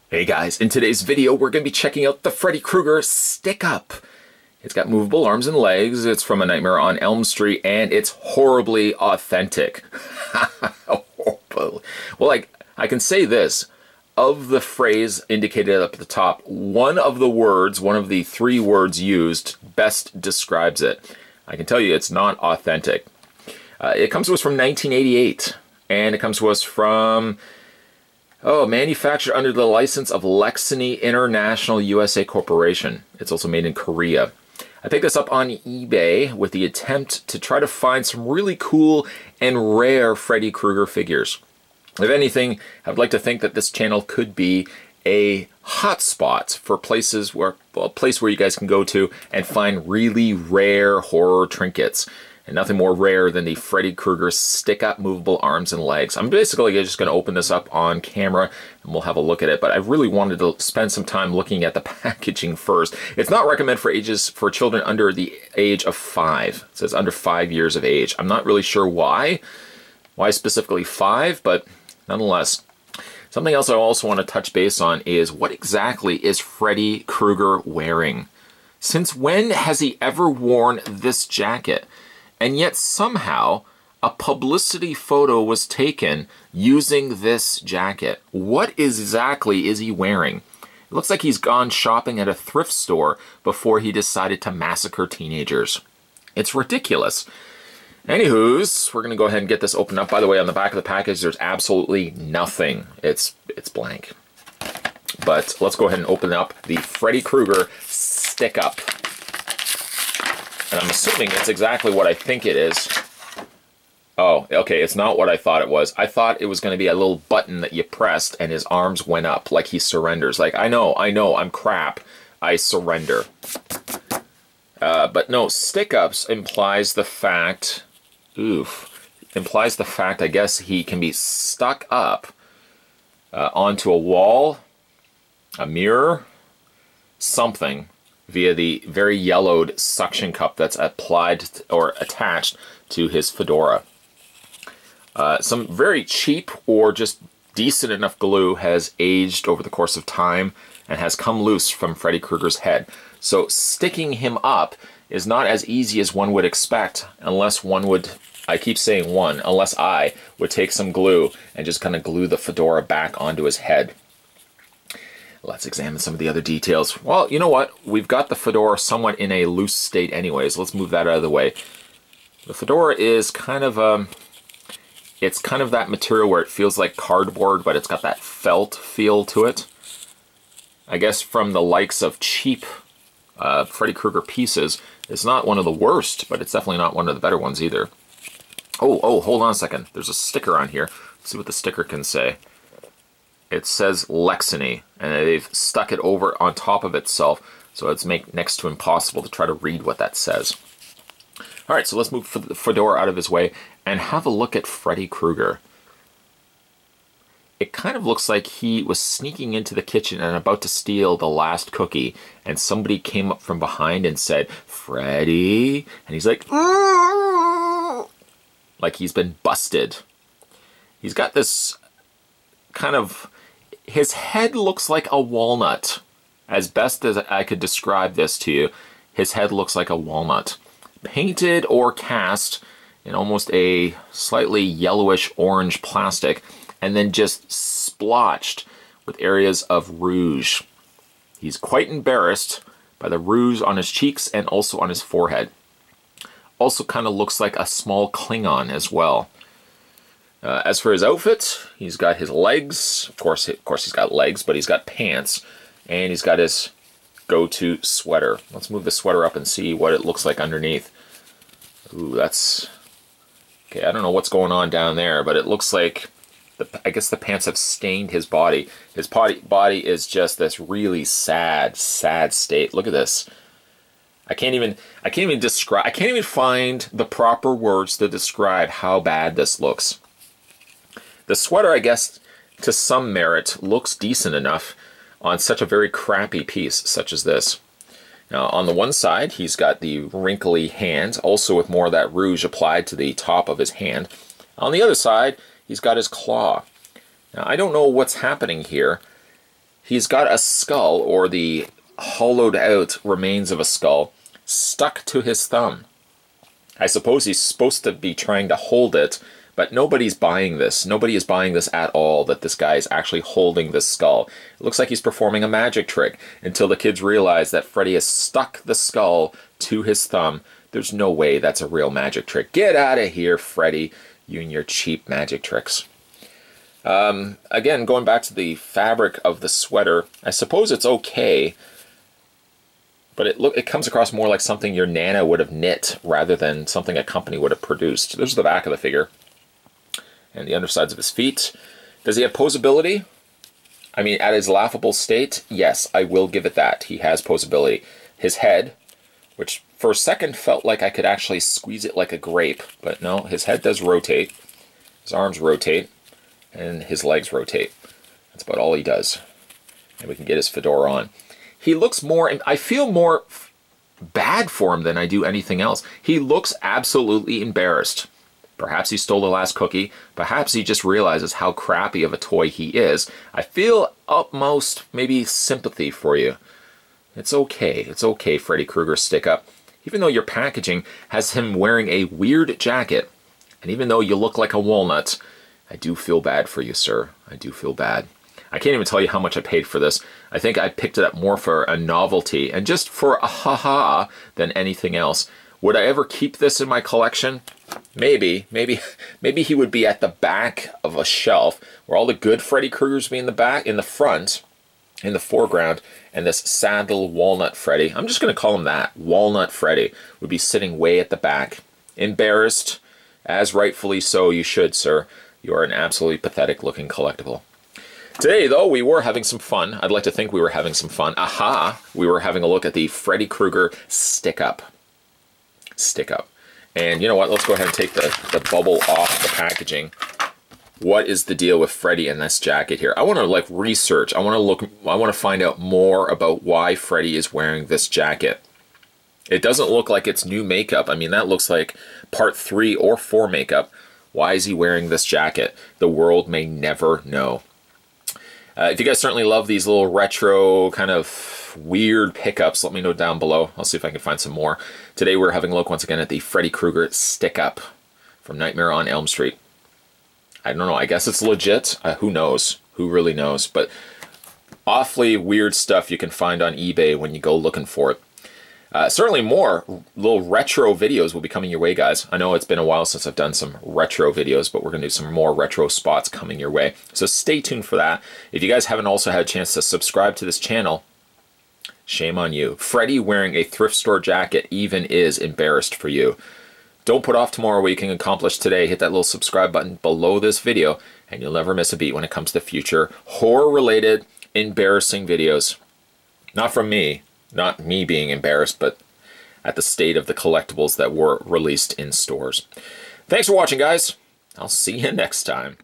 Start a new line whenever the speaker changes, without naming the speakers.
Hey guys, in today's video we're going to be checking out the Freddy Krueger Stick-Up. It's got movable arms and legs, it's from A Nightmare on Elm Street, and it's horribly authentic. Well, I can say this. Of the phrase indicated up at the top, one of the 3 words used best describes it. I can tell you it's not authentic. It comes to us from 1988, and it comes to us from... manufactured under the license of Lexini International USA Corporation. It's also made in Korea. I picked this up on eBay with the attempt to try to find some really cool and rare Freddy Krueger figures. If anything, I'd like to think that this channel could be a hotspot for places where, well, a place where you guys can go to and find really rare horror trinkets. And nothing more rare than the Freddy Krueger Stick-Up movable arms and legs. I'm basically just going to open this up on camera and we'll have a look at it. But I really wanted to spend some time looking at the packaging first. It's not recommended for children under the age of 5. It says under 5 years of age. I'm not really sure why. Why specifically 5, but nonetheless. Something else I also want to touch base on is what exactly is Freddy Krueger wearing? Since when has he ever worn this jacket? And yet somehow a publicity photo was taken using this jacket. What exactly is he wearing? It looks like he's gone shopping at a thrift store before he decided to massacre teenagers. It's ridiculous. Anywho's, we're going to go ahead and get this opened up. By the way, on the back of the package, there's absolutely nothing. It's blank. But let's go ahead and open up the Freddy Krueger Stick-Up. And I'm assuming it's exactly what I think it is. Oh, okay, it's not what I thought it was. I thought it was going to be a little button that you pressed and his arms went up like he surrenders. Like, I know, I'm crap. I surrender. But no, stick-ups implies the fact... implies the fact, I guess, he can be stuck up onto a wall, a mirror, something, via the very yellowed suction cup that's applied or attached to his fedora. Some very cheap or just decent enough glue has aged over the course of time and has come loose from Freddy Krueger's head. So sticking him up is not as easy as one would expect unless one would, I keep saying one, unless I would take some glue and just kind of glue the fedora back onto his head. Let's examine some of the other details. Well, you know what? We've got the fedora somewhat in a loose state anyways. Let's move that out of the way. The fedora is kind of, it's kind of that material where it feels like cardboard, but it's got that felt feel to it. I guess from the likes of cheap Freddy Krueger pieces, it's not one of the worst, but it's definitely not one of the better ones either. Oh, hold on a second. There's a sticker on here. Let's see what the sticker can say. It says Lexini, and they've stuck it over on top of itself, so it's next to impossible to try to read what that says. Alright, so let's move the fedora out of his way and have a look at Freddy Krueger. It kind of looks like he was sneaking into the kitchen and about to steal the last cookie, and somebody came up from behind and said, "Freddy," and he's like, "Arr!" Like he's been busted. He's got this kind of... His head looks like a walnut. As best as I could describe this to you, his head looks like a walnut. Painted or cast in almost a slightly yellowish orange plastic, and then just splotched with areas of rouge. He's quite embarrassed by the rouge on his cheeks and also on his forehead. Also kind of looks like a small Klingon as well. As for his outfit, he's got his legs. Of course he's got legs, but he's got pants. And he's got his go-to sweater. Let's move the sweater up and see what it looks like underneath. Ooh, that's... Okay, I don't know what's going on down there, but it looks like... I guess the pants have stained his body. His body is just this really sad, sad state. Look at this. I can't even describe, I can't even find the proper words to describe how bad this looks. The sweater, I guess, to some merit, looks decent enough on such a very crappy piece such as this. Now, on the one side, he's got the wrinkly hand, also with more of that rouge applied to the top of his hand. On the other side, he's got his claw. Now, I don't know what's happening here. He's got a skull, or the hollowed out remains of a skull, stuck to his thumb. I suppose he's supposed to be trying to hold it, but nobody's buying this. Nobody is buying this at all, that this guy is actually holding this skull. It looks like he's performing a magic trick until the kids realize that Freddy has stuck the skull to his thumb. There's no way that's a real magic trick. Get out of here, Freddy, you and your cheap magic tricks. Again, going back to the fabric of the sweater, I suppose it's okay, but it comes across more like something your Nana would have knit rather than something a company would have produced. There's the back of the figure. And the undersides of his feet. Does he have posability? I mean, at his laughable state, yes, I will give it that. He has posability. His head, which for a second felt like I could actually squeeze it like a grape, but no, his head does rotate. His arms rotate, and his legs rotate. That's about all he does. And we can get his fedora on. He looks more, I feel more bad for him than I do anything else. He looks absolutely embarrassed. Perhaps he stole the last cookie. Perhaps he just realizes how crappy of a toy he is. I feel utmost, maybe, sympathy for you. It's okay. It's okay, Freddy Krueger Stick Up. Even though your packaging has him wearing a weird jacket, and even though you look like a walnut, I do feel bad for you, sir. I do feel bad. I can't even tell you how much I paid for this. I think I picked it up more for a novelty and just for a ha-ha than anything else. Would I ever keep this in my collection? Maybe he would be at the back of a shelf where all the good Freddy Kruegers be in the back, in the front, in the foreground, and this sad little walnut Freddy, I'm just going to call him that, Walnut Freddy, would be sitting way at the back. Embarrassed, as rightfully so you should, sir. You are an absolutely pathetic looking collectible. Today, though, we were having some fun. I'd like to think we were having some fun. Aha! We were having a look at the Freddy Krueger Stick Up. Stick Up. And you know what? Let's go ahead and take the bubble off the packaging. What is the deal with Freddy in this jacket here? I want to like research. I want to find out more about why Freddy is wearing this jacket. It doesn't look like it's new makeup. I mean, that looks like part 3 or 4 makeup. Why is he wearing this jacket? The world may never know. If you guys certainly love these little retro kind of weird pickups, let me know down below. I'll see if I can find some more. Today we're having a look once again at the Freddy Krueger Stick Up from Nightmare on Elm Street. I don't know, I guess it's legit. Who knows? Who really knows? But awfully weird stuff you can find on eBay when you go looking for it. Certainly more little retro videos will be coming your way, guys. I know it's been a while since I've done some retro videos, but we're going to do some more retro spots coming your way. So stay tuned for that. If you guys haven't also had a chance to subscribe to this channel, shame on you. Freddy wearing a thrift store jacket even is embarrassed for you. Don't put off tomorrow what you can accomplish today. Hit that little subscribe button below this video, and you'll never miss a beat when it comes to future horror-related, embarrassing videos. Not from me. Not me being embarrassed, but at the state of the collectibles that were released in stores. Thanks for watching, guys. I'll see you next time.